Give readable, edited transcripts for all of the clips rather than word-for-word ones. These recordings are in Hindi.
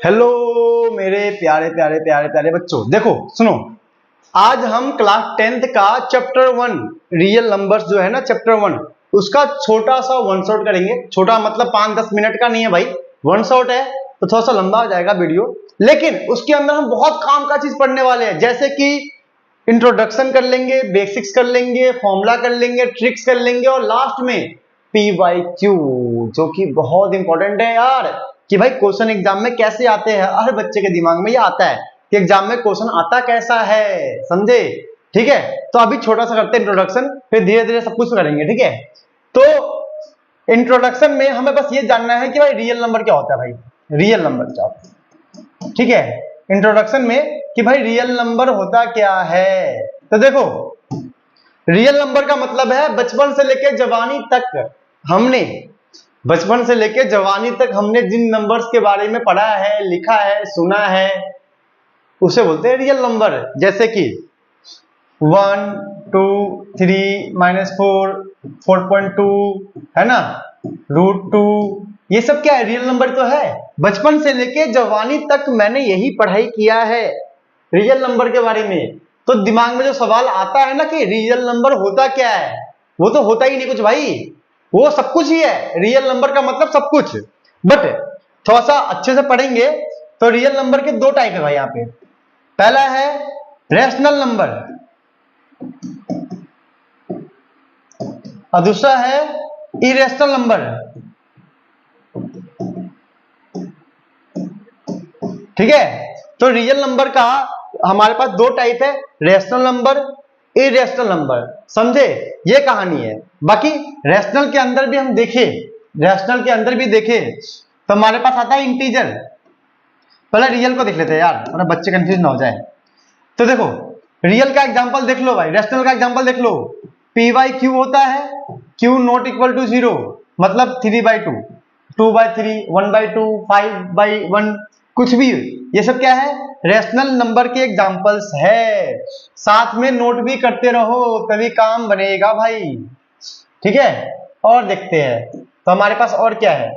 हेलो मेरे प्यारे प्यारे प्यारे प्यारे बच्चों, देखो सुनो। आज हम क्लास 10th का चैप्टर 1 रियल नंबर्स जो है ना, चैप्टर 1 उसका छोटा सा वन शॉट करेंगे। छोटा मतलब 5-10 मिनट का नहीं है भाई, वन शॉट है तो थोड़ा सा लंबा हो जाएगा वीडियो, लेकिन उसके अंदर हम बहुत काम का चीज पढ़ने वाले हैं। जैसे कि इंट्रोडक्शन कर लेंगे, बेसिक्स कर लेंगे, फॉर्मूला कर लेंगे, ट्रिक्स कर लेंगे और लास्ट में PYQ, जो कि बहुत इंपॉर्टेंट है यार। कि भाई क्वेश्चन एग्जाम में कैसे आते हैं, हर बच्चे के दिमाग में ये आता है कि एग्जाम में क्वेश्चन आता कैसा है, समझे? ठीक है, तो अभी छोटा सा करते हैं इंट्रोडक्शन, फिर धीरे धीरे सब कुछ करेंगे। ठीक है, तो इंट्रोडक्शन में हमें बस ये जानना है कि भाई रियल नंबर क्या होता है। भाई रियल नंबर क्या होता है, ठीक है, इंट्रोडक्शन में कि भाई रियल नंबर होता क्या है। तो देखो, रियल नंबर का मतलब है बचपन से लेकर जवानी तक हमने जिन नंबर्स के बारे में पढ़ा है, लिखा है, सुना है, उसे बोलते हैं रियल नंबर। जैसे कि 1, 2, 3, -4, 4.2 है ना, √2, ये सब क्या है, रियल नंबर तो है। बचपन से लेके जवानी तक मैंने यही पढ़ाई किया है रियल नंबर के बारे में। तो दिमाग में जो सवाल आता है ना कि रियल नंबर होता क्या है, वो तो होता ही नहीं कुछ भाई, वो सब कुछ ही है। रियल नंबर का मतलब सब कुछ। बट थोड़ा सा अच्छे से पढ़ेंगे तो रियल नंबर के दो टाइप है भाई यहाँ पे। पहला है रैशनल नंबर और दूसरा है इरेशनल नंबर। ठीक है, तो रियल नंबर का हमारे पास दो टाइप है, रैशनल नंबर, इरेशनल नंबर। समझे, ये कहानी है। बाकी रैशनल के अंदर भी हम देखें तो हमारे पास आता है इंटीजर। पहले रियल को देख लेते हैं यार, वरना बच्चे कंफ्यूज ना हो जाए। तो देखो, रियल का एग्जांपल देख लो भाई, रैशनल का एग्जांपल देख लो। PYQ होता है Q नॉट इक्वल टू 0, मतलब 3/2, 2/3, 1/2, 5/1, कुछ भी, ये सब क्या है, रैशनल नंबर के एग्जांपल्स है। साथ में नोट भी करते रहो तभी काम बनेगा भाई। ठीक है, और देखते हैं तो हमारे पास और क्या है।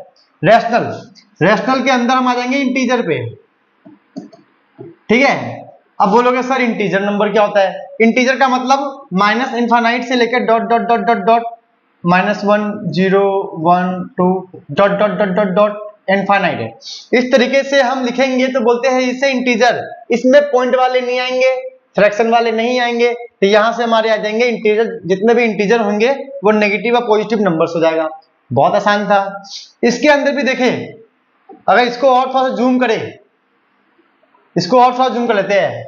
रैशनल के अंदर हम आ जाएंगे इंटीजर पे। ठीक है, अब बोलोगे सर इंटीजर नंबर क्या होता है। इंटीजर का मतलब माइनस इनफाइनाइट से लेकर dot dot dot dot dot -1, 0, 1, 2 dot dot dot dot dot infinite है। इस तरीके से हम लिखेंगे तो बोलते हैं इसे इंटीजर। इसमें पॉइंट वाले नहीं आएंगे, फ्रैक्शन वाले नहीं आएंगे, तो यहां से हमारे आ जाएंगे इंटीजर। जितने भी इंटीजर होंगे वो नेगेटिव और पॉजिटिव नंबर्स हो जाएगा। बहुत आसान था। इसके अंदर भी देखें, अगर इसको और थोड़ा सा जूम करें, इसको और थोड़ा जूम कर लेते हैं।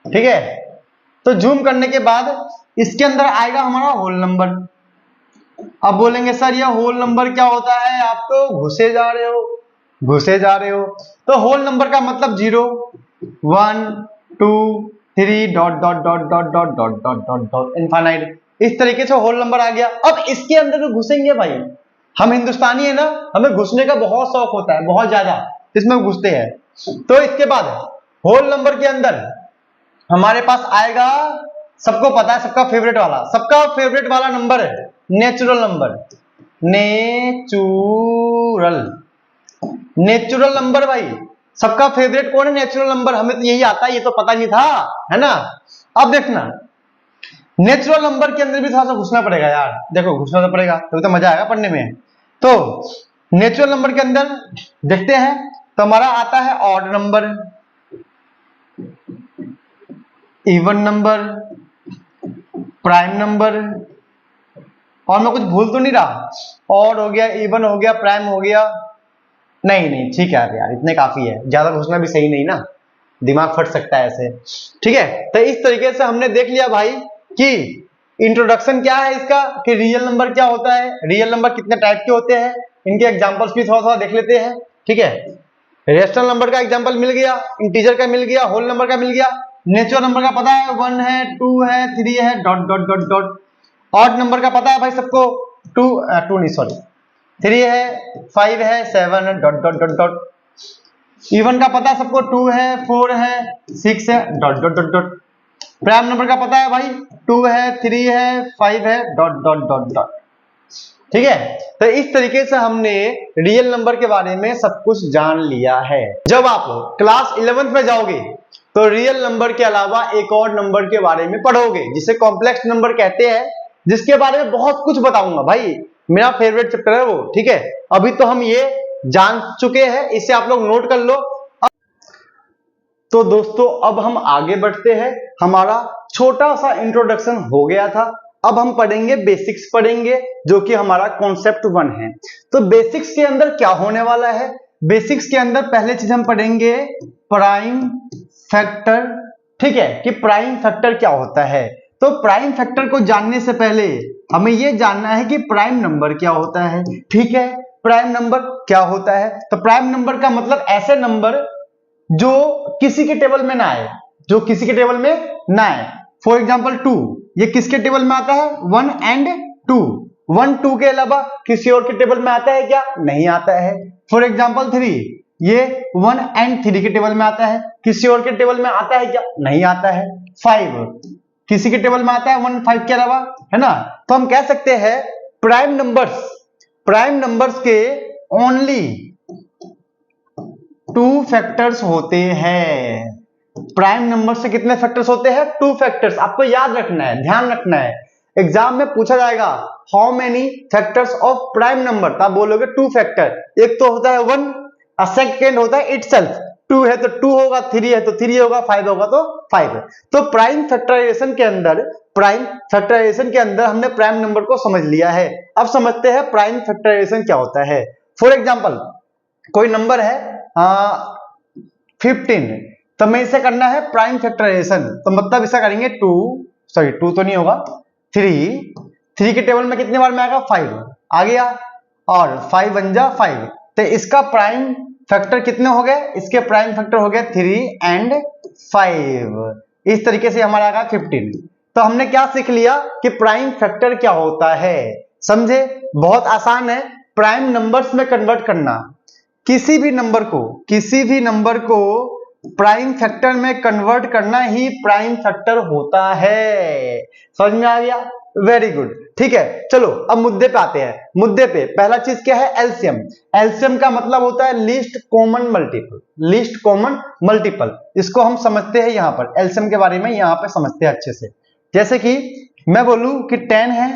ठीक है, तो जूम करने के बाद इसके अंदर आएगा हमारा होल नंबर। अब बोलेंगे सर ये होल नंबर क्या होता है, आप तो घुसे जा रहे हो। तो होल नंबर का मतलब 0, 1, 2, 3 dot dot dot dot dot dot dot dot dot infinite. इस तरीके से होल नंबर आ गया। अब इसके अंदर जो घुसेंगे भाई, हम हिंदुस्तानी है ना, हमें घुसने का बहुत शौक होता है, बहुत ज्यादा, इसमें घुसते हैं। तो इसके बाद होल नंबर के अंदर हमारे पास आएगा, सबको पता है, सबका फेवरेट वाला नंबर है नेचुरल नंबर। नेचुरल नंबर भाई सबका फेवरेट कौन है, नेचुरल नंबर। हमें तो यही आता है, ये तो पता नहीं था, है ना। अब देखना, नेचुरल नंबर के अंदर भी थोड़ा सा घुसना पड़ेगा यार। देखो, घुसना तो पड़ेगा तभी तो मजा आएगा पढ़ने में। तो नेचुरल नंबर के अंदर देखते हैं तो हमारा आता है odd number, even number, prime number, और मैं कुछ भूल तो नहीं रहा। ऑड हो गया, इवन हो गया, प्राइम हो गया, नहीं ठीक है यार, इतने काफी है, ज्यादा घुसना भी सही नहीं ना, दिमाग फट सकता है ऐसे। ठीक है, तो इस तरीके से हमने देख लिया भाई कि इंट्रोडक्शन क्या है इसका, कि रियल नंबर क्या होता है, रियल नंबर कितने टाइप के होते हैं, इनके एग्जांपल्स भी थोड़ा थोड़ा देख लेते हैं। ठीक है, रेशनल नंबर का एग्जांपल मिल गया, इंटीजर का मिल गया, होल नंबर का मिल गया, नेचुरल नंबर का पता है 1 है, 2 है, 3 है, dot dot dot dot. Odd number का पता है भाई सबको, 3 है, 5 है, 7 है, dot dot dot dot. Even का पता है सबको, 2 है, 4 है, 6 है, dot dot dot dot. Prime number का पता है भाई, 2 है, 3 है, 5 है, डॉट डॉट डॉट डॉट। ठीक है। तो इस तरीके से हमने रियल नंबर के बारे में सब कुछ जान लिया है। जब आप क्लास 11th में जाओगे तो रियल नंबर के अलावा एक और नंबर के बारे में पढ़ोगे जिसे कॉम्प्लेक्स नंबर कहते हैं, जिसके बारे में बहुत कुछ बताऊंगा भाई, मेरा फेवरेट चैप्टर है वो। ठीक है, अभी तो हम ये जान चुके हैं, इसे आप लोग नोट कर लो। तो दोस्तों अब हम आगे बढ़ते हैं, हमारा छोटा सा इंट्रोडक्शन हो गया था, अब हम पढ़ेंगे बेसिक्स पढ़ेंगे, जो कि हमारा कॉन्सेप्ट 1 है। तो बेसिक्स के अंदर क्या होने वाला है, बेसिक्स के अंदर पहले चीज हम पढ़ेंगे प्राइम फैक्टर। ठीक है, कि प्राइम फैक्टर क्या होता है। तो प्राइम फैक्टर को जानने से पहले हमें यह जानना है कि प्राइम नंबर क्या होता है। ठीक है, प्राइम नंबर क्या होता है, तो प्राइम नंबर का मतलब ऐसे नंबर जो किसी के टेबल में ना आए, जो किसी के टेबल में ना आए। फॉर एग्जाम्पल 2, ये किसके टेबल में आता है, 1 एंड 2। 1 2 के अलावा किसी और के टेबल में आता है क्या, नहीं आता है। फॉर एग्जाम्पल 3, ये 1 एंड 3 के टेबल में आता है, किसी और के टेबल में आता है क्या, नहीं आता है। 5 किसी के टेबल में आता है 1 5 के अलावा, है ना। तो हम कह सकते हैं प्राइम नंबर्स के ओनली 2 फैक्टर्स होते हैं। प्राइम नंबर से कितने फैक्टर्स होते हैं, 2 फैक्टर्स। आपको याद रखना है, ध्यान रखना है, एग्जाम में पूछा जाएगा how many factors of prime number, तो आप बोलोगे 2 फैक्टर। एक तो होता है 1 और सेकंड होता है इटसेल्फ। 2 है तो 2 होगा, 3 है तो 3 होगा, 5 होगा तो 5। तो प्राइम फैक्टराइजेशन के अंदर हमने प्राइम नंबर को समझ लिया है। अब समझते हैं प्राइम फैक्टराइजेशन क्या होता है। फॉर एग्जाम्पल कोई नंबर है 15, तो मैं इसे करना है प्राइम फैक्टराइजेशन, तो मतलब इसे करेंगे 2 तो नहीं होगा, 3 के टेबल में कितने बार में आएगा, 5 आ गया, और 5 बन जा 5। तो इसका प्राइम फैक्टर कितने हो गए, इसके प्राइम फैक्टर हो गए 3 एंड 5। इस तरीके से हमारा आएगा 15। तो हमने क्या सीख लिया कि प्राइम फैक्टर क्या होता है, समझे। बहुत आसान है प्राइम नंबर्स में कन्वर्ट करना। किसी भी नंबर को प्राइम फैक्टर में कन्वर्ट करना ही प्राइम फैक्टर होता है। समझ में आ गया, वेरी गुड। ठीक है, चलो अब मुद्दे पे आते हैं। मुद्दे पे पहला चीज क्या है, एलसीएम। एलसीएम का मतलब होता है लीस्ट कॉमन मल्टीपल। इसको हम समझते हैं यहाँ पर, एलसीएम के बारे में यहाँ पे समझते हैं अच्छे से। जैसे कि मैं बोलूं कि 10 है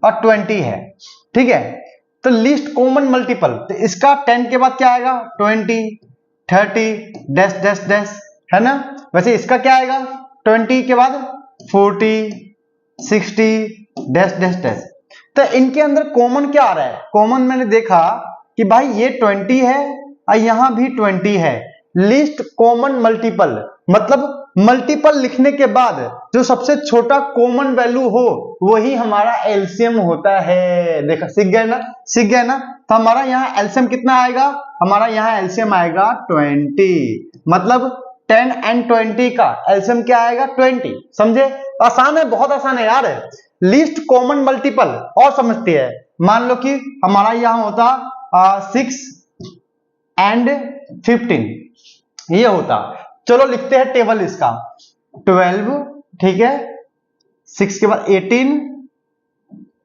और 20 है, ठीक है, तो लीस्ट कॉमन मल्टीपल, तो इसका 10 के बाद क्या आएगा, 20 30 डैश डैश डैश, है ना। वैसे इसका क्या आएगा, 20 के बाद 40 60 डैश डैश डैश। तो इनके अंदर कॉमन क्या आ रहा है, कॉमन मैंने देखा कि भाई ये 20 है और यहां भी 20 है। लीस्ट कॉमन मल्टीपल मतलब मल्टीपल लिखने के बाद जो सबसे छोटा कॉमन वैल्यू हो वही हमारा एलसीएम होता है। देखा, सीख गए ना। तो हमारा यहाँ एलसीएम कितना आएगा, हमारा यहाँ एलसीएम आएगा 20। मतलब 10 एंड 20 का एलसीएम क्या आएगा, 20। समझे, आसान है, बहुत आसान है यार। लीस्ट कॉमन मल्टीपल और समझते हैं। मान लो कि हमारा यहाँ होता 6 एंड 15, ये होता। चलो लिखते हैं टेबल इसका, 12, ठीक है, 6 के बाद 18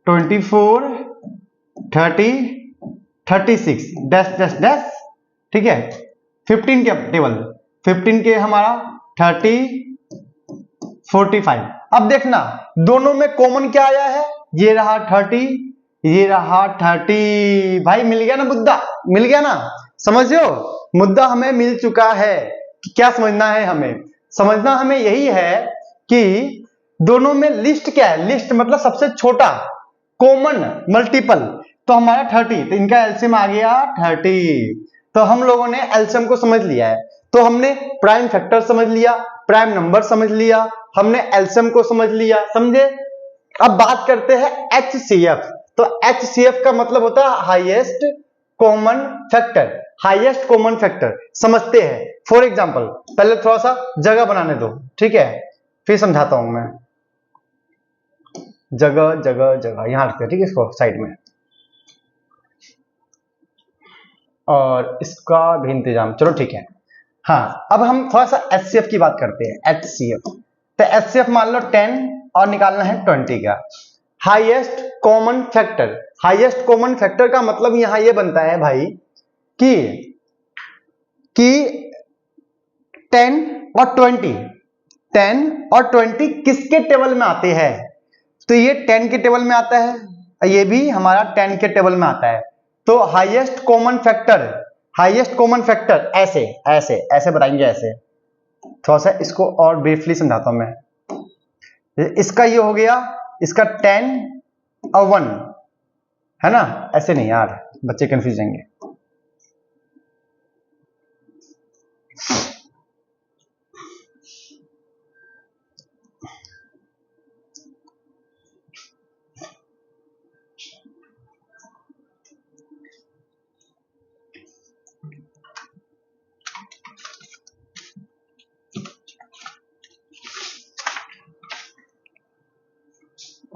24 30 36 डैश डैश डैश, ठीक है। 15 के टेबल, 15 के हमारा 30 45। अब देखना दोनों में कॉमन क्या आया है, ये रहा 30, ये रहा 30। भाई मिल गया ना मुद्दा, मिल गया ना, समझो मुद्दा हमें मिल चुका है। क्या समझना है हमें, समझना हमें यही है कि दोनों में लिस्ट क्या है, लिस्ट मतलब सबसे छोटा कॉमन मल्टीपल, तो हमारा 30, तो इनका एलसीएम आ गया 30। तो हम लोगों ने एलसीएम को समझ लिया है। तो हमने प्राइम फैक्टर समझ लिया, प्राइम नंबर समझ लिया, हमने एलसीएम को समझ लिया, समझे। अब बात करते हैं एचसीएफ। तो एचसीएफ का मतलब होता है highest common factor, highest common factor समझते हैं। फॉर एग्जांपल पहले थोड़ा सा जगह बनाने दो, ठीक है, फिर समझाता हूं मैं। जगह जगह जगह यहां रखते हैं, ठीक है, इसको साइड में, और इसका भी इंतजाम, चलो ठीक है। हाँ, अब हम थोड़ा सा एचसीएफ की बात करते हैं। एचसीएफ, तो एचसीएफ मान लो 10 और निकालना है 20 का। Highest common factor. Highest common factor का मतलब यहां ये बनता है भाई कि 10 और 20, 10 और 20 किसके टेबल में आते हैं? तो ये 10 के टेबल में आता है, ये भी हमारा 10 के टेबल में आता है। तो highest common factor, highest common factor ऐसे ऐसे ऐसे बताएंगे, ऐसे थोड़ा सा इसको और ब्रीफली समझाता हूं मैं। इसका ये हो गया, इसका 10 और 1 है ना, ऐसे नहीं यार, बच्चे कंफ्यूज होंगे।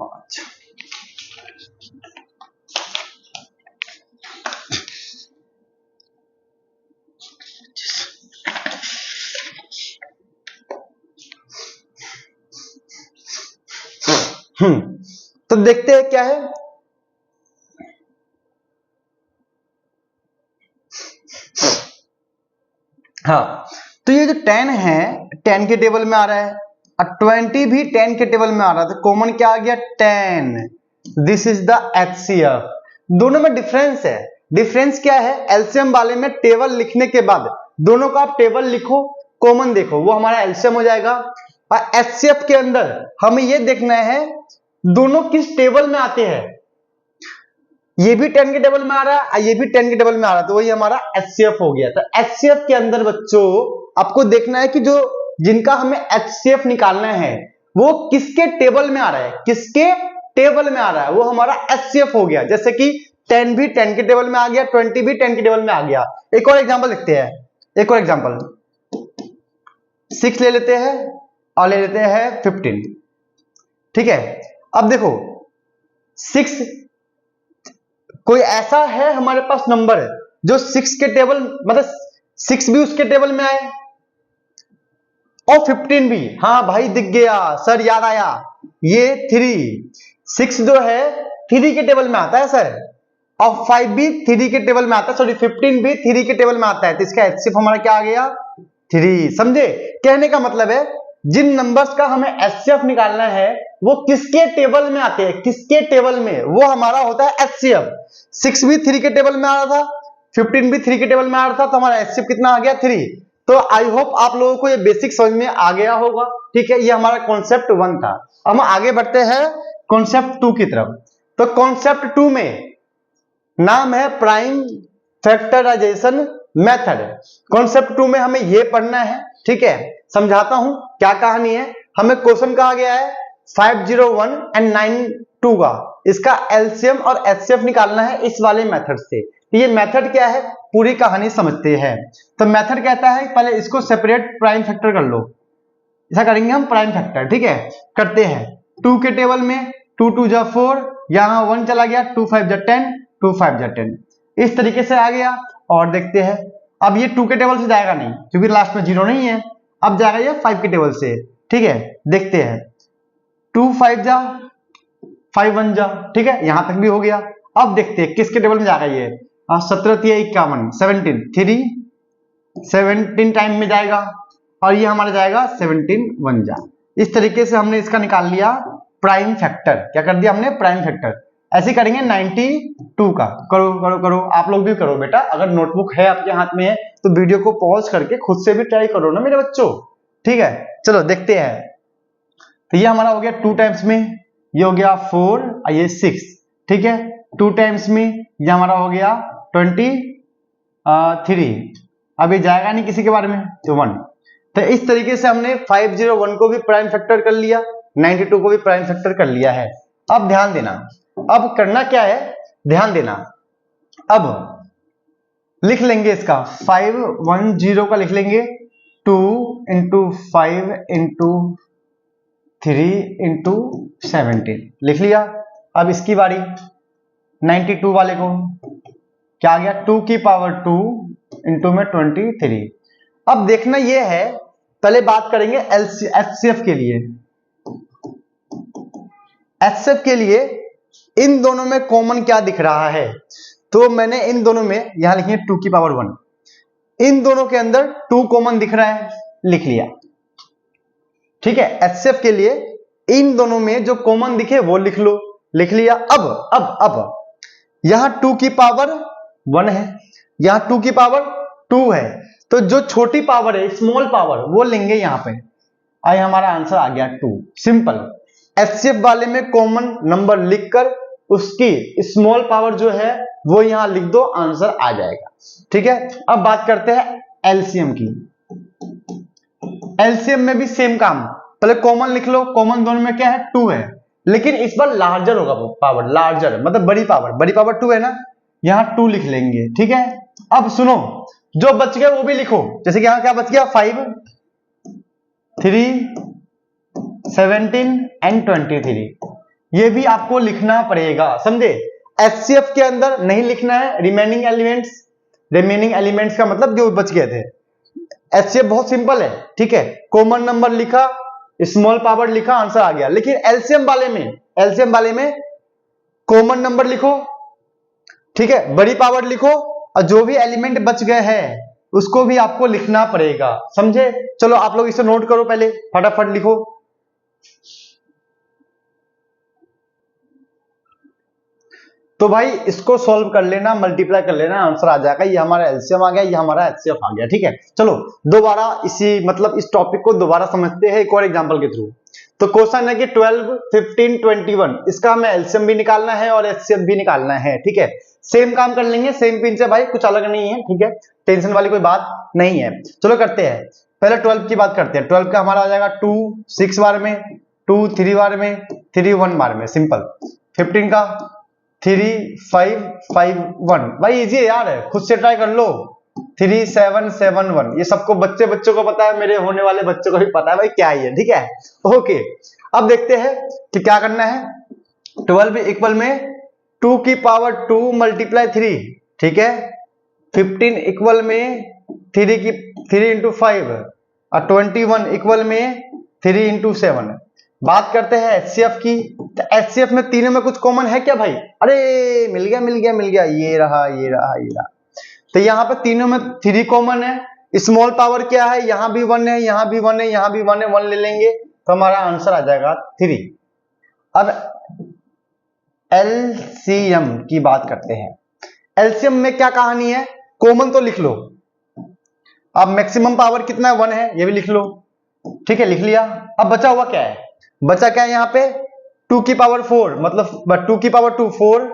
अच्छा, तो देखते हैं क्या है। हाँ, तो ये जो 10 है 10 के टेबल में आ रहा है और 20 भी 10 के टेबल में आ रहा है, तो कॉमन क्या आ गया 10। This is the HCF। दोनों में डिफरेंस है। डिफरेंस क्या है? एलसीएम वाले में टेबल लिखने के बाद दोनों का आप टेबल लिखो, कॉमन देखो, वो हमारा एलसीएम हो जाएगा। और HCF के अंदर हमें ये देखना है दोनों किस टेबल में आते हैं। ये भी 10 के टेबल में आ रहा है, ये भी 10 के टेबल में आ रहा है, तो वही हमारा HCF हो गया। तो HCF के अंदर बच्चों आपको देखना है कि जो जिनका हमें HCF निकालना है वो किसके टेबल में आ रहा है, किसके टेबल में आ रहा है, वो हमारा HCF हो गया। जैसे कि 10 भी 10 के टेबल में आ गया, 20 भी 10 के टेबल में आ गया। एक और एग्जांपल लिखते हैं, एक और एग्जांपल 6 ले लेते हैं और ले लेते हैं 15। ठीक है, अब देखो 6, कोई ऐसा है हमारे पास नंबर जो 6 के टेबल, मतलब 6 भी उसके टेबल में आए और 15 भी। हाँ भाई दिख गया सर, याद आया, ये 6 जो है 3 के टेबल में आता है सर, और 5 भी 3 के टेबल में आता है, सॉरी 15 भी 3 के टेबल में आता है। तो इसका HCF हमारा क्या आ गया 3। समझे? कहने का मतलब है जिन नंबर्स का हमें HCF निकालना है वो किसके टेबल में आते हैं, किसके टेबल में, वो हमारा होता है HCF। 6 भी 3 के टेबल में आ रहा था, 15 भी 3 के टेबल में आ रहा था, तो हमारा HCF कितना आ गया 3। तो आई होप आप लोगों को ये बेसिक समझ में आ गया होगा। ठीक है, ये हमारा कॉन्सेप्ट 1 था। हम आगे बढ़ते हैं कॉन्सेप्ट 2 की तरफ। तो कॉन्सेप्ट 2 में नाम है प्राइम फैक्टराइजेशन मेथड। कॉन्सेप्ट 2 में हमें ये पढ़ना है। ठीक है, समझाता हूं क्या कहानी है। हमें क्वेश्चन कहा गया है 501 एंड 92 का, इसका एलसीएम और एचसीएफ निकालना है इस वाले मेथड से। ये मेथड क्या है पूरी कहानी समझते हैं। तो मेथड कहता है पहले इसको सेपरेट प्राइम फैक्टर कर लो, ऐसा करेंगे हम प्राइम फैक्टर। ठीक है, करते हैं 2 के टेबल में 2 2 जा 4, यहां 1 चला गया, 2 5 जा 10, 2 5 जा 10, इस तरीके से आ गया। और देखते हैं, अब ये 2 के टेबल से जाएगा नहीं क्योंकि लास्ट में 0 नहीं है, अब जाएगा ये 5 के टेबल से। ठीक है, देखते हैं 2 5 जा 5 1 जा, ठीक है, यहां तक भी हो गया। अब देखते हैं किसके टेबल में जाएगा ये, 17 51 17, 3 17 टाइम में जाएगा और ये हमारा जाएगा 17 1 जा। इस तरीके से हमने इसका निकाल लिया प्राइम फैक्टर। क्या कर दिया हमने प्राइम फैक्टर। ऐसे करेंगे 92 का। करो करो करो, आप लोग भी करो बेटा, अगर नोटबुक है आपके हाथ में है तो वीडियो को पॉज करके खुद से भी ट्राई करो ना मेरे बच्चों। ठीक है, चलो देखते हैं। तो ये हमारा हो गया 2 टाइम्स में, ये हो गया 4 और ये 6। ठीक है, 2 टाइम्स में ये हमारा हो गया 23। अब ये जाएगा नहीं किसी के बारे में, तो 1। तो इस तरीके से हमने 501 को भी प्राइम फैक्टर कर लिया, 92 को भी प्राइम फैक्टर कर लिया है। अब ध्यान देना, अब करना क्या है, ध्यान देना। अब लिख लेंगे इसका 510 का लिख लेंगे 2 into 5 into 3 into 17, लिख लिया। अब इसकी बारी 92 वाले को, क्या आ गया 2 की पावर 2 इंटू में 23। अब देखना यह है, पहले बात करेंगे एचसीएफ के लिए। एचसीएफ के लिए इन दोनों में कॉमन क्या दिख रहा है, तो मैंने इन दोनों में यहां लिखी है 2 की पावर 1, इन दोनों के अंदर 2 कॉमन दिख रहा है, लिख लिया। ठीक है, एचसीएफ के लिए इन दोनों में जो कॉमन दिखे वो लिख लो, लिख लिया। अब यहां 2 की पावर 1 है, यहां 2 की पावर 2 है, तो जो छोटी पावर है स्मॉल पावर वो लेंगे यहां पे, आई हमारा आंसर आ गया 2। सिंपल, एचसीएफ वाले में कॉमन नंबर लिखकर उसकी स्मॉल पावर जो है वो यहां लिख दो, आंसर आ जाएगा। ठीक है, अब बात करते हैं एलसीएम की। एलसीएम में भी सेम काम, पहले कॉमन लिख लो, कॉमन दोनों में क्या है 2 है, लेकिन इस बार लार्जर होगा पावर, लार्जर मतलब बड़ी पावर 2 है ना, यहां 2 लिख लेंगे। ठीक है, अब सुनो जो बच गया वो भी लिखो, जैसे कि यहां क्या बच गया 5, 3, 17 एंड 23, ये भी आपको लिखना पड़ेगा, समझे। एचसीएफ के अंदर नहीं लिखना है रिमेनिंग एलिमेंट्स का मतलब जो बच गए थे। एचसीएफ बहुत सिंपल है, ठीक है, कॉमन नंबर लिखा, स्मॉल पावर लिखा, आंसर आ गया। लेकिन एलसीएम वाले में कॉमन नंबर लिखो, ठीक है, बड़ी पावर लिखो, और जो भी एलिमेंट बच गए हैं उसको भी आपको लिखना पड़ेगा, समझे। चलो आप लोग इसे नोट करो, पहले फटाफट लिखो। तो भाई इसको सॉल्व कर लेना, मल्टीप्लाई कर लेना, आंसर आ जाएगा। ये हमारा एलसीएम आ गया, ये हमारा एचसीएफ आ गया। ठीक है, चलो दोबारा इस टॉपिक को दोबारा समझते हैं एक और एग्जांपल के थ्रू। तो क्वेश्चन है कि 12, 15, 21, इसका हमें एलसीएम भी निकालना है और एचसीएफ भी निकालना है। ठीक है, सेम काम कर लेंगे, सेम पिन से भाई, कुछ अलग नहीं है। ठीक है, टेंशन वाली कोई बात नहीं है। चलो करते हैं, पहले 12 की बात करते हैं। 12 का हमारा आ जाएगा 2 6 बार में, 2 3 बार में, 3 1 बार में, सिंपल। 15 का 3 5 5 1, भाई इजी है यार, खुद से ट्राई कर लो। 3 7 7 1, ये सबको बच्चों को पता है, मेरे होने वाले बच्चों को भी पता है भाई क्या है ये। ठीक है, ओके, अब देखते हैं कि क्या करना है। 12 इक्वल में 2 की पावर 2 मल्टीप्लाई 3, ठीक है। 15 इक्वल में 3 इंटू 5, और 21 इक्वल में 3 इंटू 7। बात करते हैं एचसीएफ की, तो एचसीएफ में तीनों में कुछ कॉमन है क्या भाई? अरे मिल गया, ये रहा। तो यहाँ पे तीनों में 3 कॉमन है, स्मॉल पावर क्या है, यहाँ भी 1 है, यहाँ भी 1 है, यहाँ भी 1 है, 1 ले लेंगे तो हमारा आंसर आ जाएगा 3। अब एलसीएम की बात करते हैं। एलसीएम में क्या कहानी है, कॉमन तो लिख लो। अब मैक्सिमम पावर कितना है 1 है, ये भी लिख लो। ठीक है, लिख लिया। अब बचा हुआ क्या है, यहाँ पे 2 की पावर 4, मतलब 2 की पावर 2 4,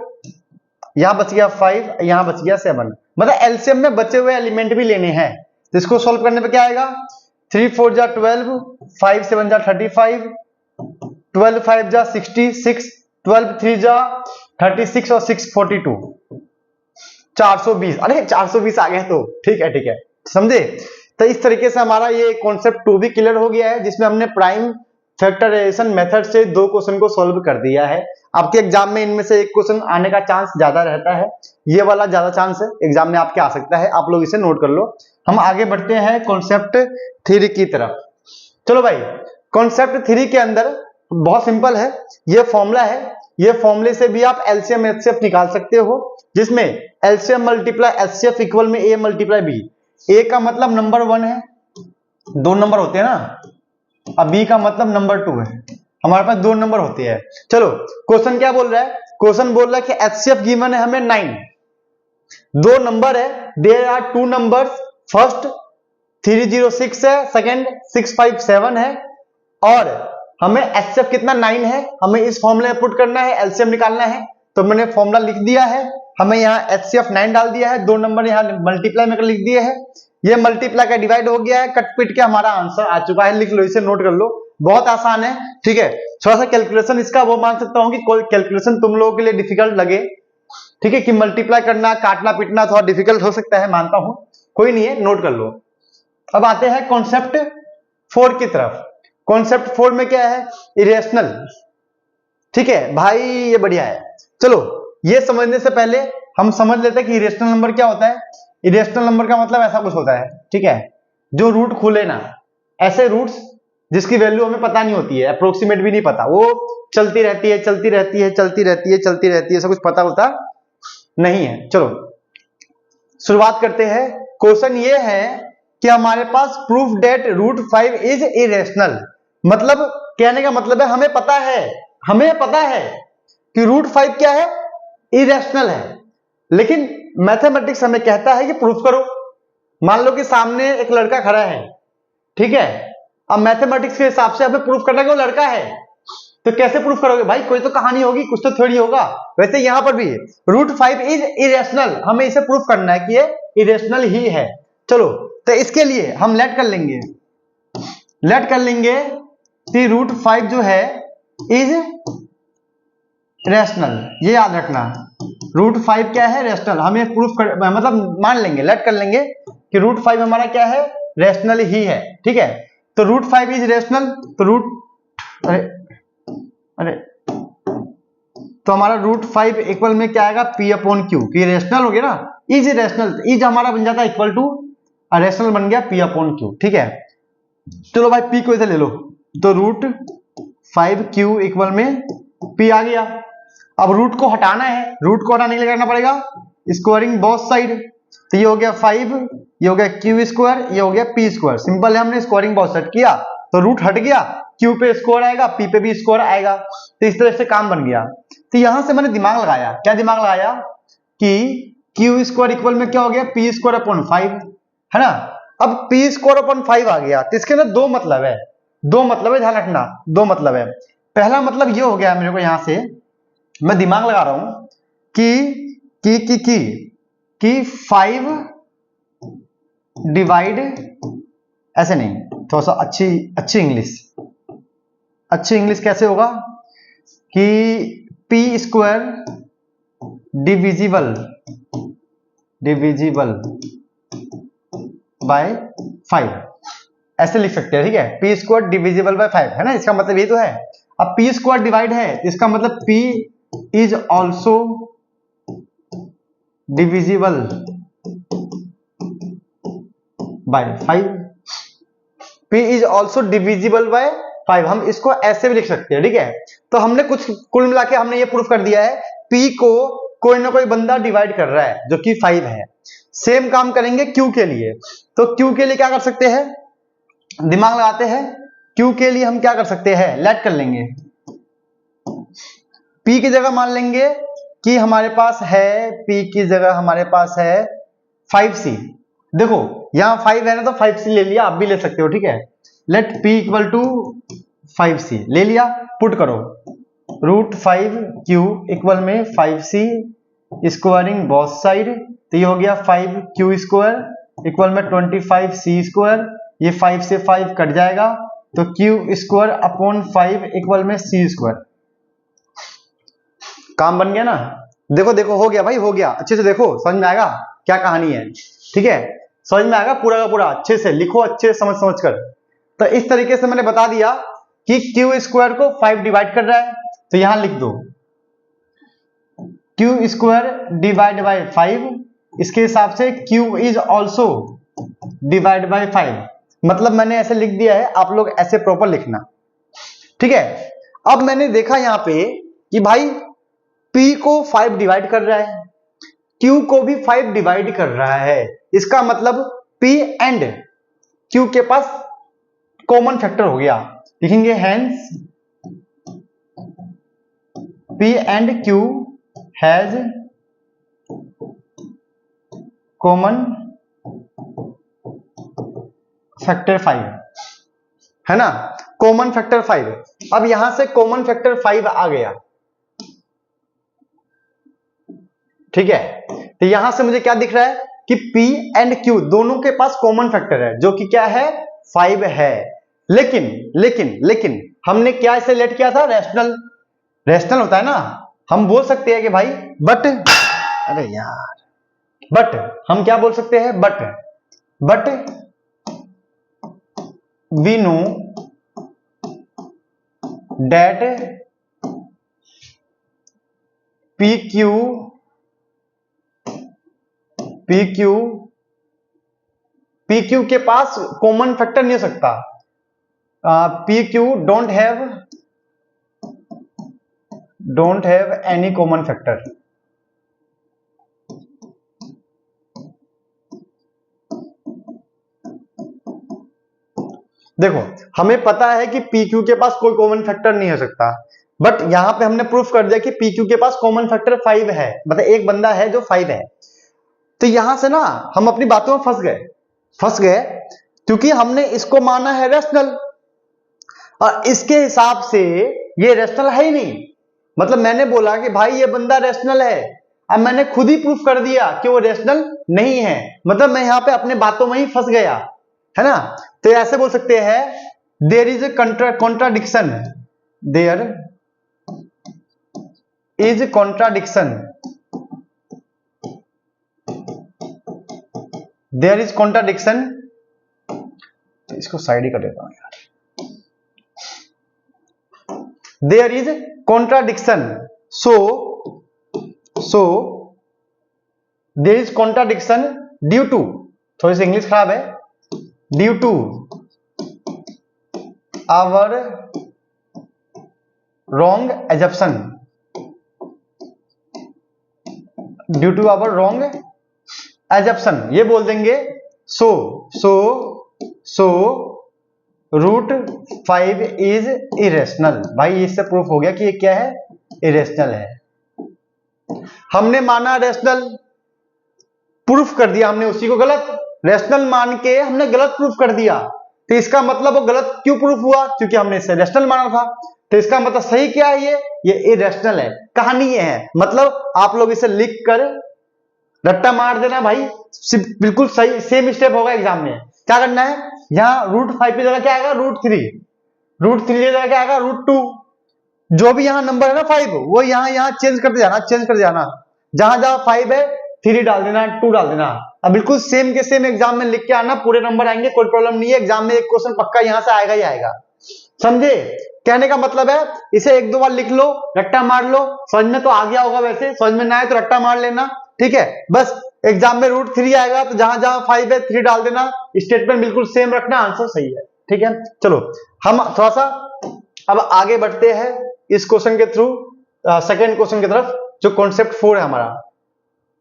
यहां बच गया 5, यहां बच गया 7। मतलब एलसीएम में बचे हुए एलिमेंट भी लेने हैं, तो इसको सॉल्व करने पे क्या आएगा, 3 4 जा 12, 5 7 जा 35, 12 5 जा 66, 12 3 जा 36 और 6 42, 420। अरे 420 आ गए तो ठीक है, समझे। तो इस तरीके से हमारा ये कॉन्सेप्ट 2 भी क्लियर हो गया है, जिसमें हमने प्राइम फैक्टराइजेशन मेथड से 2 क्वेश्चन को सॉल्व कर दिया है। आपके एग्जाम में इनमें से एक क्वेश्चन आने का चांस ज्यादा रहता है, ये वाला ज्यादा चांस है एग्जाम में आपके आ सकता है, आप लोग इसे नोट कर लो। हम आगे बढ़ते हैं कॉन्सेप्ट 3 की तरफ। चलो भाई, कॉन्सेप्ट 3 के अंदर बहुत सिंपल है, ये फॉर्मूला है, ये फॉर्मूले से भी आप एलसीएम एचसीएफ निकाल सकते हो, जिसमें एलसीएम मल्टीप्लाई एचसीएफ इक्वल में ए मल्टीप्लाई बी। ए का मतलब नंबर 1 है, 2 नंबर होते हैं ना, अब बी का मतलब नंबर 2 है, हमारे पास 2 नंबर होते हैं। चलो क्वेश्चन क्या बोल रहा है, क्वेश्चन बोल रहा है कि एचसीएफ गिवन है हमें 9, 2 नंबर है, देयर आर 2 नंबर्स, फर्स्ट 306 है, सेकंड 657 है, और हमें एचसीएफ कितना 9 है, हमें इस फॉर्मूले में पुट करना है, एलसीएम निकालना है। तो मैंने फॉर्मूला लिख दिया है, हमें यहाँ एचसीएफ 9 डाल दिया है, 2 नंबर यहाँ मल्टीप्लाई में लिख दिए हैं, ये मल्टीप्लाई का डिवाइड हो गया है, कट पिट के हमारा आंसर आ चुका है। लिख लो, इसे नोट कर लो, बहुत आसान है। ठीक है, थोड़ा सा कैलकुलेशन इसका वो मान सकता हूं कि कोई कैलकुलेशन तुम लोगों के लिए डिफिकल्ट लगे, ठीक है, कि मल्टीप्लाई करना काटना पीटना थोड़ा डिफिकल्ट हो सकता है, मानता हूं, कोई नहीं है, नोट कर लो। अब आते हैं कॉन्सेप्ट 4 की तरफ। कॉन्सेप्ट 4 में क्या है, इरेशनल। ठीक है भाई, ये बढ़िया है। चलो ये समझने से पहले हम समझ लेते हैं कि इरेशनल नंबर क्या होता है। इरेशनल नंबर का मतलब ऐसा कुछ होता है, ठीक है, जो रूट खुले ना, ऐसे रूट्स जिसकी वैल्यू हमें पता नहीं होती है, अप्रोक्सीमेट भी नहीं पता, वो चलती रहती है चलती रहती है चलती रहती है चलती रहती है, ऐसा कुछ पता होता नहीं है। चलो शुरुआत करते हैं। क्वेश्चन ये है कि हमारे पास proof that root 5 is irrational, मतलब कहने का मतलब है हमें पता है कि रूट 5 क्या है, इरेशनल है, लेकिन मैथमेटिक्स हमें कहता है कि प्रूफ करो। मान लो कि सामने एक लड़का खड़ा है, ठीक है, अब मैथमेटिक्स के हिसाब से हमें प्रूफ करना है कि वो लड़का है, तो कैसे प्रूफ करोगे भाई, कोई तो कहानी होगी, कुछ तो थ्योरी होगा। वैसे यहां पर भी रूट 5 इज इरेशनल, हमें इसे प्रूफ करना है कि ये इरेशनल ही है। चलो तो इसके लिए हम लेट कर लेंगे कि रूट 5 जो है इज रैशनल, ये याद रखना, रूट 5 क्या है, रैशनल। हम ये प्रूफ कर मतलब मान लेंगे, लेट कर लेंगे कि रूट 5 हमारा क्या है, रैशनल ही है, ठीक है। तो रूट 5 इज रैशनल, तो अरे तो हमारा रूट 5 इक्वल में क्या आएगा, पी अपॉन क्यू, कि रेशनल हो गया ना, इज रैशनल, इज हमारा बन जाता है इक्वल टू रैशनल बन गया पी अपॉन क्यू, ठीक है। चलो भाई पी को इधर ले लो, तो रूट 5 क्यू इक्वल में पी आ गया। अब रूट को हटाना है, रूट को हटाने के लिए करना पड़ेगा स्क्वायरिंग बोथ साइड, तो ये हो गया 5, ये हो गया क्यू स्क्वायर, ये हो गया पी स्क्वायर, सिंपल है, हमने स्क्वायरिंग बोथ साइड किया तो रूट हट गया, क्यू पे स्क्वायर आएगा, पी पे भी स्क्वायर आएगा, तो इस तरह से काम बन गया। तो यहां से मैंने दिमाग लगाया, क्या दिमाग लगाया कि क्यू स्क्वायर इक्वल में क्या हो गया, पी स्क्वायर अपॉन 5, है ना। अब पी स्क्वायर अपॉन 5 आ गया, तो इसके अंदर दो मतलब है, ध्यान रखना, दो मतलब है। पहला मतलब ये हो गया मेरे को, यहां से मैं दिमाग लगा रहा हूं कि 5 डिवाइड, ऐसे नहीं, थोड़ा सा अच्छी इंग्लिश कैसे होगा कि पी स्क्वायर डिविजिबल बाय 5, ऐसे लिख सकते हैं, ठीक है। पी स्क्वायर डिविजिबल बाय 5 है ना, इसका मतलब ये तो है। अब पी स्क्वायर डिवाइड है, इसका मतलब P is also divisible by 5, P is also divisible by 5, हम इसको ऐसे भी लिख सकते हैं, ठीक है। तो हमने कुल मिला के हमने ये प्रूफ कर दिया है, P को कोई ना कोई बंदा डिवाइड कर रहा है जो कि 5 है। सेम काम करेंगे Q के लिए, तो Q के लिए क्या कर सकते हैं, दिमाग लगाते हैं। Q के लिए हम क्या कर सकते हैं, लेट कर लेंगे, P की जगह मान लेंगे कि हमारे पास है, P की जगह हमारे पास है 5C। देखो यहां 5 है ना, तो 5C ले लिया, आप भी ले सकते हो, ठीक है। Late P equal to 5C ले लिया, पुट करो रूट 5 Q इक्वल में 5C स्क्वायरिंग बोथ साइड, तो ये हो गया 5 Q स्क्वायर इक्वल में 25 C स्क्वायर, ये 5 से 5 कट जाएगा, तो Q स्क्वायर अपॉन 5 इक्वल में C स्क्वायर। काम बन गया ना, देखो हो गया भाई, हो गया, अच्छे से देखो, समझ में आएगा क्या कहानी है, ठीक है। समझ में आएगा पूरा का पूरा, अच्छे से लिखो, अच्छे से समझ कर। तो इस तरीके से मैंने बता दिया कि क्यू स्क्वायर को 5 डिवाइड कर रहा है, तो यहां लिख दो क्यू स्क्वायर डिवाइड बाय 5, इसके हिसाब से Q is also divide by 5, मतलब मैंने ऐसे लिख दिया है, आप लोग ऐसे प्रॉपर लिखना, ठीक है। अब मैंने देखा यहां पे कि भाई P को 5 डिवाइड कर रहा है, Q को भी 5 डिवाइड कर रहा है, इसका मतलब P एंड Q के पास कॉमन फैक्टर हो गया, लिखेंगे hence P and Q has common factor 5, है ना, कॉमन फैक्टर 5। अब यहां से कॉमन फैक्टर 5 आ गया, ठीक है। तो यहां से मुझे क्या दिख रहा है कि P एंड Q दोनों के पास कॉमन फैक्टर है, जो कि क्या है, 5 है। लेकिन हमने क्या इसे लेट किया था, रैशनल होता है ना, हम बोल सकते हैं कि भाई बट हम क्या बोल सकते हैं, but we know that PQ के पास कॉमन फैक्टर नहीं हो सकता, P Q don't have any common factor. देखो हमें पता है कि पी क्यू के पास कोई कॉमन फैक्टर नहीं हो सकता, बट यहां पे हमने प्रूफ कर दिया कि पी क्यू के पास कॉमन फैक्टर 5 है, मतलब एक बंदा है जो 5 है। तो यहां से ना हम अपनी बातों में फंस गए क्योंकि हमने इसको माना है रेशनल, और इसके हिसाब से ये रेशनल है ही नहीं। मतलब मैंने बोला कि भाई ये बंदा रेशनल है, अब मैंने खुद ही प्रूफ कर दिया कि वो रेशनल नहीं है, मतलब मैं यहां पे अपने बातों में ही फंस गया, है ना। तो ऐसे बोल सकते हैं there is a contradiction, there is contradiction, there is contradiction. इसको साइड ही कर देता हूं यार। There is contradiction, so there is contradiction due to, थोड़ी सी इंग्लिश खराब है, due to our wrong assumption, due to our wrong assumption, ये बोल देंगे। So root 5 is irrational. भाई इससे प्रूफ हो गया कि ये क्या है, इरेशनल है। हमने माना रेशनल, प्रूफ कर दिया हमने उसी को गलत, रेशनल मान के हमने गलत प्रूफ कर दिया। तो इसका मतलब वो गलत क्यों प्रूफ हुआ, क्योंकि हमने इसे रेशनल माना था। तो इसका मतलब सही क्या है, ये इरेशनल है। कहानी ये है, मतलब आप लोग इसे लिख कर रट्टा मार देना भाई, बिल्कुल सही सेम स्टेप होगा एग्जाम में। क्या करना है, यहाँ रूट 5 की जगह क्या आएगा, रूट 3 की जगह क्या आएगा, रूट 2। जो भी यहाँ नंबर है ना 5, वो यहाँ चेंज करते जाना, जहां जहां 5 है 3 डाल देना, 2 डाल देना। अब बिल्कुल सेम के सेम एग्जाम में लिख के आना, पूरे नंबर आएंगे, कोई प्रॉब्लम नहीं है। एग्जाम में एक क्वेश्चन पक्का यहां से आएगा ही आएगा, समझे। कहने का मतलब है इसे एक दो बार लिख लो, रट्टा मार लो, समझ में तो आ गया होगा, वैसे समझ में ना आए तो रट्टा मार लेना, ठीक है। बस एग्जाम में रूट 3 आएगा तो जहां जहां 5 है 3 डाल देना, स्टेटमेंट बिल्कुल सेम रखना, आंसर सही है, ठीक है। चलो हम थोड़ा सा अब आगे बढ़ते हैं इस क्वेश्चन के थ्रू सेकेंड क्वेश्चन की तरफ, जो कॉन्सेप्ट 4 है हमारा।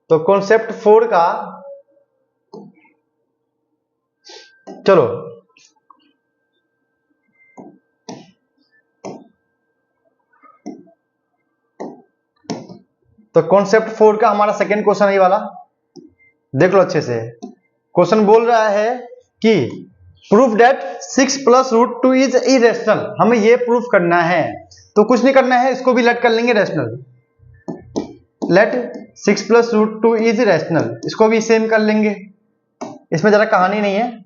तो कॉन्सेप्ट 4 का चलो तो कॉन्सेप्ट 4 का हमारा सेकेंड क्वेश्चन है वाला, देख लो अच्छे से। क्वेश्चन बोल रहा है कि proof that 6 plus root 2 is irrational. हमें ये प्रूफ करना है, तो कुछ नहीं करना है, इसको भी लेट कर लेंगे rational, let 6 plus root 2 is rational, इसको भी सेम कर लेंगे। इसमें जरा कहानी नहीं है,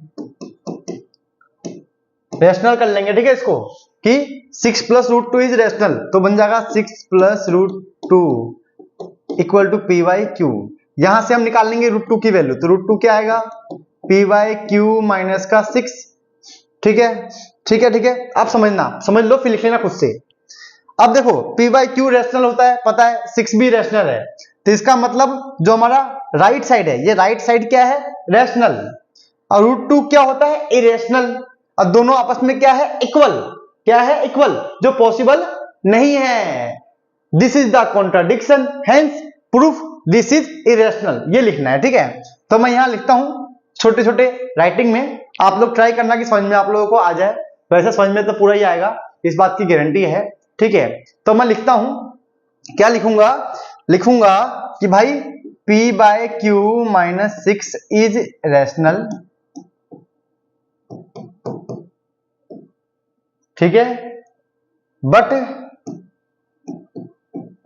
रेशनल कर लेंगे, ठीक है। इसको कि 6 प्लस रूट 2 इज रेशनल, तो बन जाएगा 6 plus root 2 equal to P by Q. यहां से हम निकाल लेंगे रूट 2 की वैल्यू, तो रूट 2 क्या आएगा, पी वाई क्यू माइनस का 6, ठीक है। आप समझ लो, फिर लिख लेना खुद से। अब देखो पी वाई क्यू रेशनल होता है, पता है 6 भी रेशनल है, तो इसका मतलब जो हमारा राइट साइड है, ये राइट साइड क्या है, रेशनल, और रूट 2 क्या होता है, इरेशनल, और दोनों आपस में क्या है, इक्वल। क्या है, इक्वल, जो पॉसिबल नहीं है। This is the contradiction, hence proof this is irrational, ये लिखना है, ठीक है। तो मैं यहां लिखता हूं छोटे छोटे राइटिंग में, आप लोग ट्राई करना कि समझ में आप लोगों को आ जाए, वैसे समझ में तो पूरा ही आएगा, इस बात की गारंटी है, ठीक है। तो मैं लिखता हूं, क्या लिखूंगा कि भाई P by Q minus 6 is rational, ठीक है, but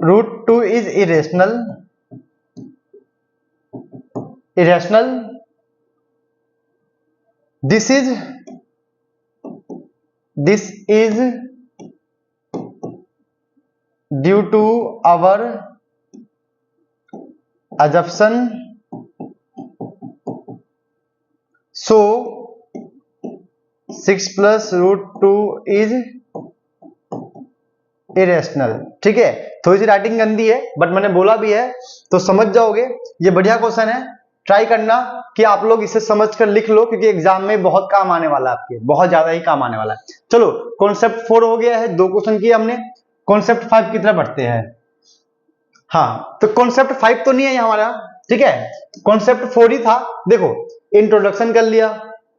root 2 is irrational, this is due to our assumption, so 6 plus root 2 is irrational, ठीक है। थोड़ी सी राइटिंग गंदी है, बट मैंने बोला भी है तो समझ जाओगे। ये बढ़िया क्वेश्चन है, ट्राई करना कि आप लोग इसे समझ कर लिख लो, क्योंकि एग्जाम में बहुत काम आने वाला है, आपके बहुत ज्यादा ही काम आने वाला है। चलो कॉन्सेप्ट 4 हो गया है, 2 क्वेश्चन किए हमने। कॉन्सेप्ट 5 की तरफ बढ़ते हैं। हाँ, तो कॉन्सेप्ट 5 तो नहीं है हमारा, ठीक है, कॉन्सेप्ट 4 ही था। देखो, इंट्रोडक्शन कर लिया,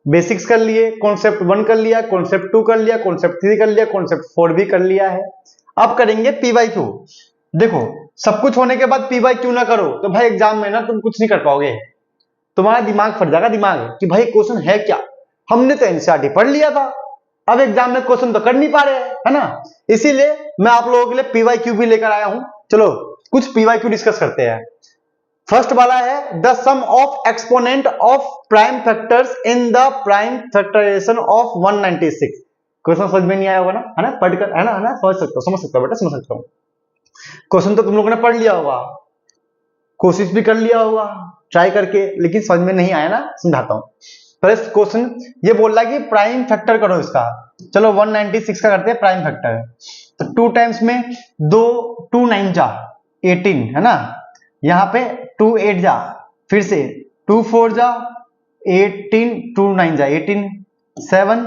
बेसिक्स कर लिए, कॉन्सेप्ट 1 कर लिया, कॉन्सेप्ट 2 कर लिया, कॉन्सेप्ट 3 कर लिया, कॉन्सेप्ट 4 भी कर लिया है। अब करेंगे पीवाईक्यू। देखो, सब कुछ होने के बाद पीवाईक्यू ना करो तो भाई एग्जाम में ना तुम कुछ नहीं कर पाओगे, तुम्हारा दिमाग फट जाएगा, दिमाग कि भाई क्वेश्चन है क्या, हमने तो एनसीईआरटी पढ़ लिया था, अब एग्जाम में क्वेश्चन तो कर नहीं पा रहे हैं, है ना। इसीलिए मैं आप लोगों के लिए पीवाईक्यू भी लेकर आया हूं। चलो कुछ पीवाईक्यू डिस्कस करते हैं। फर्स्ट वाला है the sum of exponent of prime factors in the prime factorisation of 196। Question समझ में नहीं आया होगा ना, है ना, पढ़कर, है ना, समझ सकते हो, समझ सकते हो बेटा, समझ सकते हो। क्वेश्चन तो तुम लोगों ने पढ़ लिया होगा, कोशिश भी कर लिया होगा ट्राई करके, लेकिन समझ में नहीं आया ना, समझाता हूं। फर्स्ट क्वेश्चन ये बोल रहा है कि प्राइम फैक्टर करो इसका। चलो 196 का करते हैं प्राइम फैक्टर। तो 2 टाइम्स में 2 9 जा 18, है ना, यहां पे 2 8 जा, फिर से 2 4 जा 18, 2 9 जा 18, 7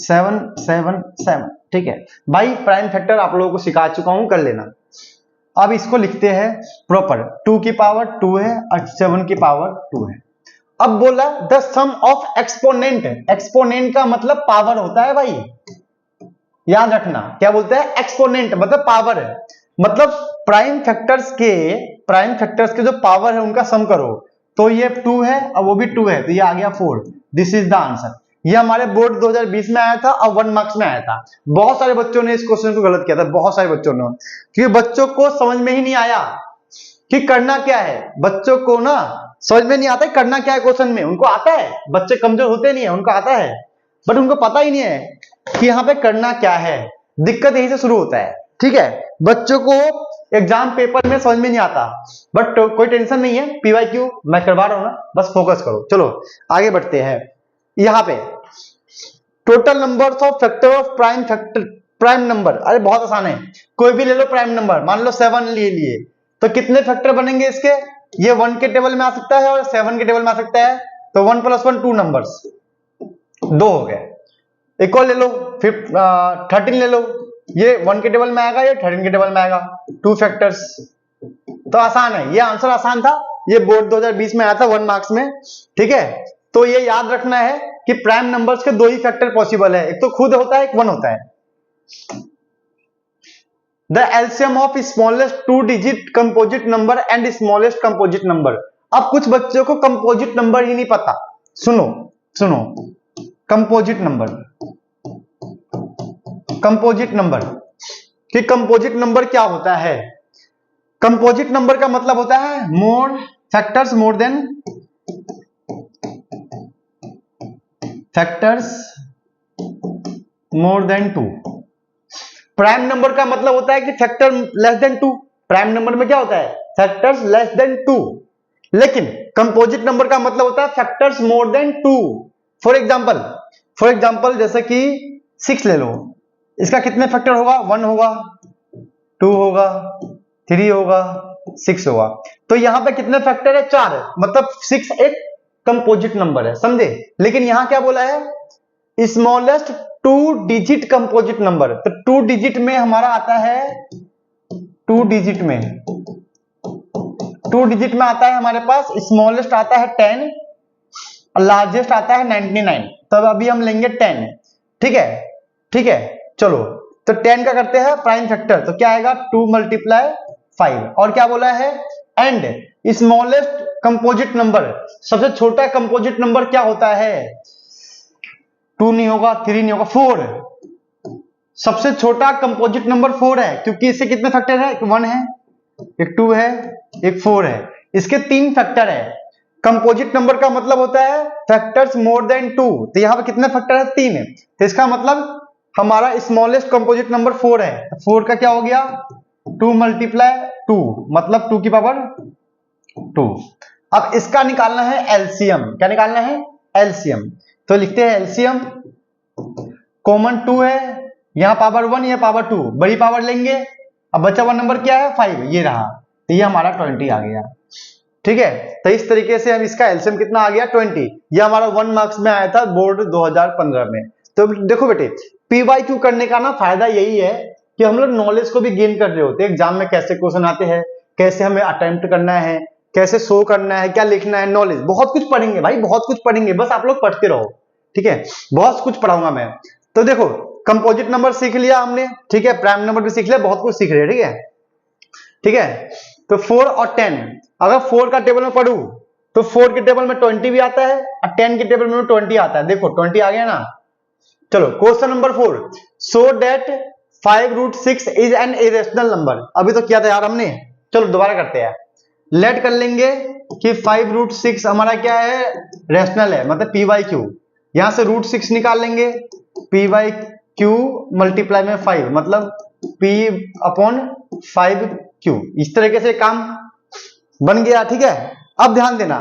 7 7 7, ठीक है भाई। प्राइम फैक्टर आप लोगों को सिखा चुका हूं, कर लेना। अब इसको लिखते हैं प्रॉपर, 2 की पावर 2 है और 7 की पावर 2 है। अब बोला the sum of exponent, exponent का मतलब पावर होता है भाई, याद रखना। क्या बोलते हैं, एक्सपोनेंट मतलब पावर है, मतलब प्राइम फैक्टर्स के जो पावर है उनका सम करो। तो ये 2 है और वो भी 2 है, तो ये आ गया 4। This is the answer. ये हमारे बोर्ड 2020 में आया था और 1 मार्क्स में आया था। बहुत सारे बच्चों ने इस क्वेश्चन को गलत किया था, बहुत सारे बच्चों ने, क्योंकि बच्चों को समझ में ही नहीं आया कि करना क्या है। बच्चों को ना समझ में नहीं आता है करना क्या है क्वेश्चन में। उनको आता है, बच्चे कमजोर होते नहीं है, उनको आता है, बट उनको पता ही नहीं है कि यहाँ पे करना क्या है। दिक्कत यही से शुरू होता है, ठीक है। बच्चों को एग्जाम पेपर में समझ में नहीं आता, बट कोई टेंशन नहीं है, पीवाईक्यू मैं करवा रहा हूं ना, बस फोकस करो। चलो आगे बढ़ते हैं। यहाँ पे total numbers of factor of prime number, अरे बहुत आसान है, कोई भी ले लो प्राइम नंबर, मान लो 7 ले लिए, तो कितने फैक्टर बनेंगे इसके, ये 1 के टेबल में आ सकता है और 7 के टेबल में आ सकता है, तो 1 + 1 2 नंबर्स, 2 हो गए। एक और ले लो, फिर 13 ले लो, ये 1 के टेबल में आएगा, ये 13 के टेबल में आएगा, 2 फैक्टर्स। तो आसान है, ये आंसर आसान था, ये बोर्ड 2020 में आया था 1 मार्क्स में, ठीक है। तो ये याद रखना है कि प्राइम नंबर्स के 2 ही फैक्टर पॉसिबल है, एक तो खुद होता है, एक 1 होता है। The LCM of smallest 2 digit composite number and smallest composite number. अब कुछ बच्चों को कंपोजिट नंबर ही नहीं पता, सुनो सुनो, कंपोजिट नंबर कि कंपोजिट नंबर क्या होता है। कंपोजिट नंबर का मतलब होता है more factors more than two. Prime number का मतलब होता है कि factor less than 2। Prime number में क्या होता है, फैक्टर्स लेस देन 2। लेकिन कंपोजिट नंबर का मतलब होता है factors more then 2। For example जैसे कि 6 ले लो, इसका कितने फैक्टर होगा, 1 होगा, 2 होगा, 3 होगा, 6 होगा। तो यहां पे कितने फैक्टर है, 4, मतलब 6 एक कंपोजिट नंबर है, समझे। लेकिन यहां क्या बोला है, स्मॉलेस्ट 2 डिजिट कंपोजिट नंबर। तो 2 डिजिट में हमारा आता है, 2 डिजिट में आता है हमारे पास, स्मॉलेस्ट आता है 10 और लार्जेस्ट आता है 99। तब अभी हम लेंगे 10, ठीक है। चलो तो 10 का करते हैं प्राइम फैक्टर, तो क्या आएगा 2 × 5। और क्या बोला है, एंड स्मॉलेस्ट कंपोजिट नंबर, सबसे छोटा कंपोजिट नंबर क्या होता है, 2 नहीं होगा, 3 नहीं होगा, 4। सबसे छोटा कंपोजिट नंबर 4 है, क्योंकि इससे कितने फैक्टर है, एक 1 है, एक 2 है, एक 4 है, इसके 3 फैक्टर है। कंपोजिट नंबर का मतलब होता है फैक्टर्स मोर देन 2। तो यहां पर कितने फैक्टर है, 3 है। तो इसका मतलब हमारा स्मॉलेस्ट कंपोजिट नंबर 4 है। 4 का क्या हो गया, 2 × 2, मतलब 2 की पावर 2। अब इसका निकालना है एलसीएम। क्या निकालना है, एलसीएम। तो लिखते हैं एलसीएम, कॉमन 2 है, यहां पावर 1, यहां पावर 2, बड़ी पावर लेंगे। अब बचा हुआ नंबर क्या है, 5, ये रहा, तो ये हमारा 20 आ गया। ठीक है। तो इस तरीके से हम इसका एलसीएम कितना आ गया 20। ये हमारा 1 मार्क्स में आया था बोर्ड 2015 में। तो देखो बेटे, पीवाईक्यू करने का ना फायदा यही है कि हम लोग नॉलेज को भी गेन कर रहे होते हैं। एग्जाम में कैसे क्वेश्चन आते हैं, कैसे हमें अटेम्प्ट करना है, कैसे शो करना है, क्या लिखना है, नॉलेज बहुत कुछ पढ़ेंगे भाई, बहुत कुछ पढ़ेंगे, बस आप लोग पढ़ते रहो, ठीक है। बहुत कुछ पढ़ाऊंगा मैं। तो देखो, कंपोजिट नंबर सीख लिया हमने, ठीक है, प्राइम नंबर भी सीख लिया, बहुत कुछ सीख रहे हैं, ठीक है, ठीक है। तो 4 और 10, अगर 4 का टेबल में पढ़ू तो 4 के टेबल में 20 भी आता है और 10 के टेबल में 20 आता है। देखो 20 आ गया ना। चलो question number 4, so that 5√6 is an irrational number. अभी तो किया था यार हमने, चलो दोबारा करते हैं। लेट कर लेंगे कि 5√6 हमारा क्या है, रेशनल है, मतलब पीवाईक्यू। यहां से √6 निकाल लेंगे, पीवाईक्यू मल्टीप्लाई में 5, मतलब P/5Q। इस तरीके से काम बन गया, ठीक है। अब ध्यान देना,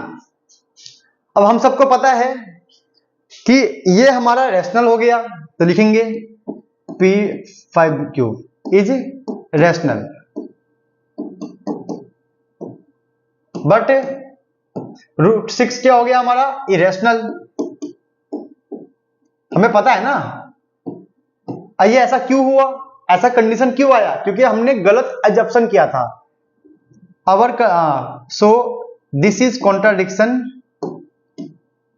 अब हम सबको पता है कि ये हमारा रेशनल हो गया, तो लिखेंगे P5Q इज रेशनल, बट √6 क्या हो गया हमारा, इरेशनल। हमें पता है ना। आइए, ऐसा क्यों हुआ, ऐसा कंडीशन क्यों आया, क्योंकि हमने गलत एजम्पशन किया था। Our so this is contradiction,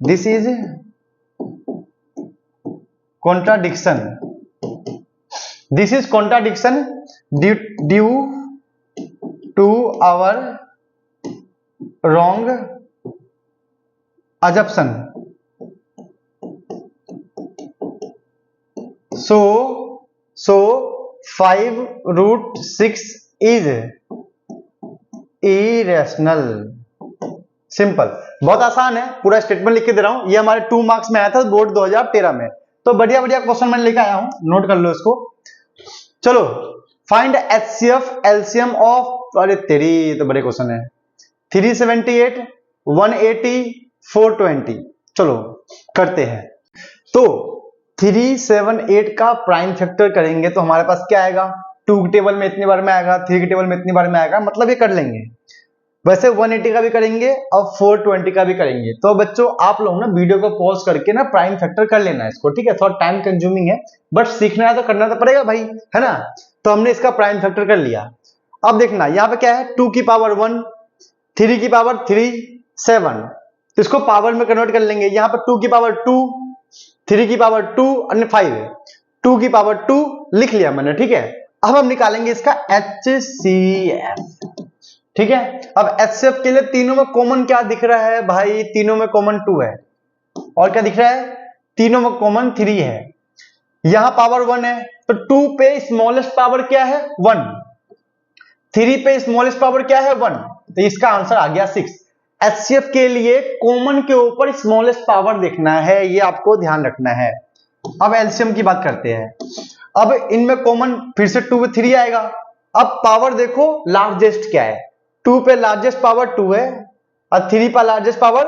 this is contradiction, this is contradiction due to our wrong assumption. So 5√6 is irrational. Simple, बहुत आसान है, पूरा स्टेटमेंट लिख के दे रहा हूं। ये हमारे 2 मार्क्स में आया था बोर्ड 2013 में। तो बढ़िया बढ़िया क्वेश्चन मैंने लेकर आया हूं, नोट कर लो इसको। चलो, फाइंड एचसीएफ एलसीएम ऑफ, अरे तेरी तो बड़े क्वेश्चन है, 378, 180, 420। चलो करते हैं। तो 378 का प्राइम फैक्टर करेंगे तो हमारे पास क्या आएगा, 2 के टेबल में इतनी बार में आएगा, 3 के टेबल में इतनी बार में आएगा, मतलब ये कर लेंगे। वैसे 180 का भी करेंगे और 420 का भी करेंगे। तो बच्चों आप लोग ना वीडियो को पॉज करके ना प्राइम फैक्टर कर लेना है इसको, ठीक है। थोड़ा टाइम कंज्यूमिंग है, बट सीखना है तो करना तो पड़ेगा भाई, है ना। तो हमने इसका प्राइम फैक्टर कर लिया। अब देखना यहाँ पे क्या है, 2 की पावर 1, 3 की पावर 3, 7। तो इसको पावर में कन्वर्ट कर लेंगे। यहाँ पर 2 की पावर 2, 3 की पावर 2 और 5, 2 की पावर 2 लिख लिया मैंने, ठीक है। अब हम निकालेंगे इसका HCF, ठीक है। अब HCF के लिए तीनों में कॉमन क्या दिख रहा है भाई, तीनों में कॉमन 2 है, और क्या दिख रहा है, तीनों में कॉमन 3 है। यहां पावर 1 है, तो 2 पे स्मॉलेस्ट पावर क्या है, 1, 3 पे स्मॉलेस्ट पावर क्या है, 1, तो इसका आंसर आ गया 6। HCF के लिए कॉमन के ऊपर स्मॉलेस्ट पावर देखना है, ये आपको ध्यान रखना है। अब एलसीएम की बात करते हैं। अब इनमें कॉमन फिर से 2 पे 3 आएगा। अब पावर देखो लार्जेस्ट क्या है, 2 पे लार्जेस्ट पावर 2 है और 3 पर लार्जेस्ट पावर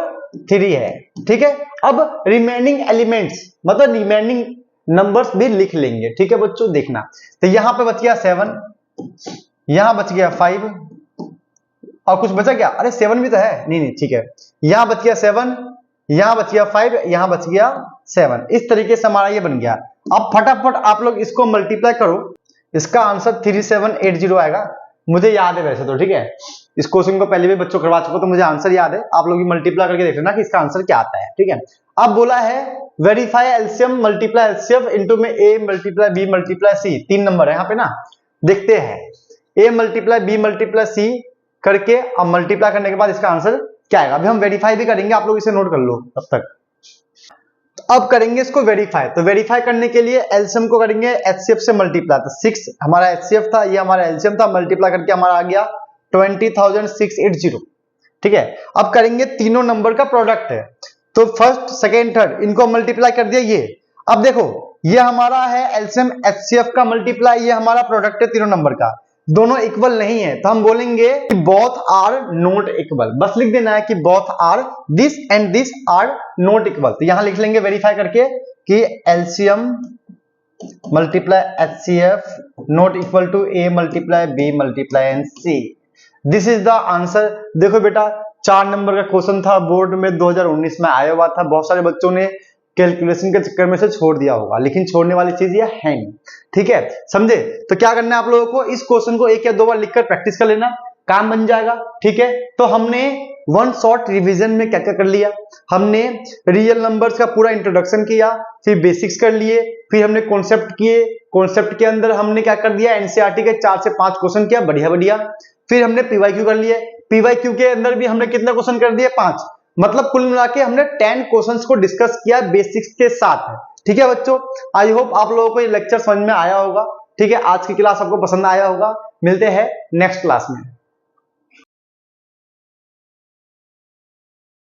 3 है, ठीक है। अब रिमेनिंग एलिमेंट्स मतलब रिमेनिंग नंबर्स भी लिख लेंगे, ठीक है बच्चों। देखना, तो यहां पे बच गया 7, यहां बच गया 5 और कुछ बचा क्या, अरे 7 भी तो है, नहीं नहीं ठीक है। यहां बच गया 7, यहां बच गया 5, यहां बच गया 7। इस तरीके से हमारा ये बन गया। अब फटाफट आप लोग इसको मल्टीप्लाई करो, इसका आंसर 3780 आएगा। मुझे याद है वैसे तो, ठीक है, इस क्वेश्चन को पहले भी बच्चों करवा चुका, तो मुझे आंसर याद है। आप लोग मल्टीप्लाई करके देख लेना कि इसका आंसर क्या आता है, ठीक है। अब बोला है verify LCM multiply HCF into में ए multiply B multiply C, 3 number है यहाँ पे ना। देखते हैं ए मल्टीप्लाई बी मल्टीप्लाई सी करके, अब मल्टीप्लाई करने के बाद इसका आंसर क्या आएगा। अभी हम वेरीफाई भी करेंगे, आप लोग इसे नोट कर लो तब तक। तो अब करेंगे इसको वेरीफाई। तो वेरीफाई करने के लिए एलसीएम को करेंगे एचसीएफ से मल्टीप्लाई। तो 6 हमारा एचसीएफ था, ये हमारा एलसीएम था, मल्टीप्लाई करके हमारा आ गया 20,680, ठीक है। अब करेंगे तीनों नंबर का प्रोडक्ट है, तो फर्स्ट सेकेंड थर्ड इनको मल्टीप्लाई कर दिया ये। अब देखो ये हमारा है एलसीएम एचसीएफ का मल्टीप्लाई, ये हमारा प्रोडक्ट है तीनों नंबर का, दोनों इक्वल नहीं है, तो हम बोलेंगे कि बोथ आर नॉट इक्वल। बस लिख देना है कि both are, this and this are not equal. तो यहां लिख लेंगे वेरीफाई करके कि LCM multiply HCF not equal to A multiply B multiply and C. This is the answer. देखो बेटा 4 नंबर का क्वेश्चन था, बोर्ड में 2019 में आया हुआ था। बहुत सारे बच्चों ने कैलकुलेशन के चक्कर में से छोड़ दिया होगा, लेकिन छोड़ने वाली चीज ये है नहीं, ठीक है, समझे। तो क्या करना है आप लोगों को, इस क्वेश्चन को 1 या 2 बार लिखकर प्रैक्टिस कर लेना, काम बन जाएगा, ठीक है। तो हमने वन शॉर्ट रिवीजन में क्या क्या कर लिया, हमने रियल नंबर्स का पूरा इंट्रोडक्शन किया, फिर बेसिक्स कर लिए, फिर हमने कॉन्सेप्ट किए, कॉन्सेप्ट के अंदर हमने क्या कर दिया, एनसीईआरटी के 4 से 5 क्वेश्चन किया, बढ़िया बढ़िया। फिर हमने पीवाईक्यू कर लिए, पीवाईक्यू के अंदर भी हमने कितने क्वेश्चन कर दिए, 5, मतलब कुल मिला के हमने 10 क्वेश्चंस को डिस्कस किया बेसिक्स के साथ, ठीक है बच्चों। आई होप आप लोगों को ये लेक्चर समझ में आया होगा, ठीक है। आज की क्लास आपको पसंद आया होगा, मिलते हैं नेक्स्ट क्लास में।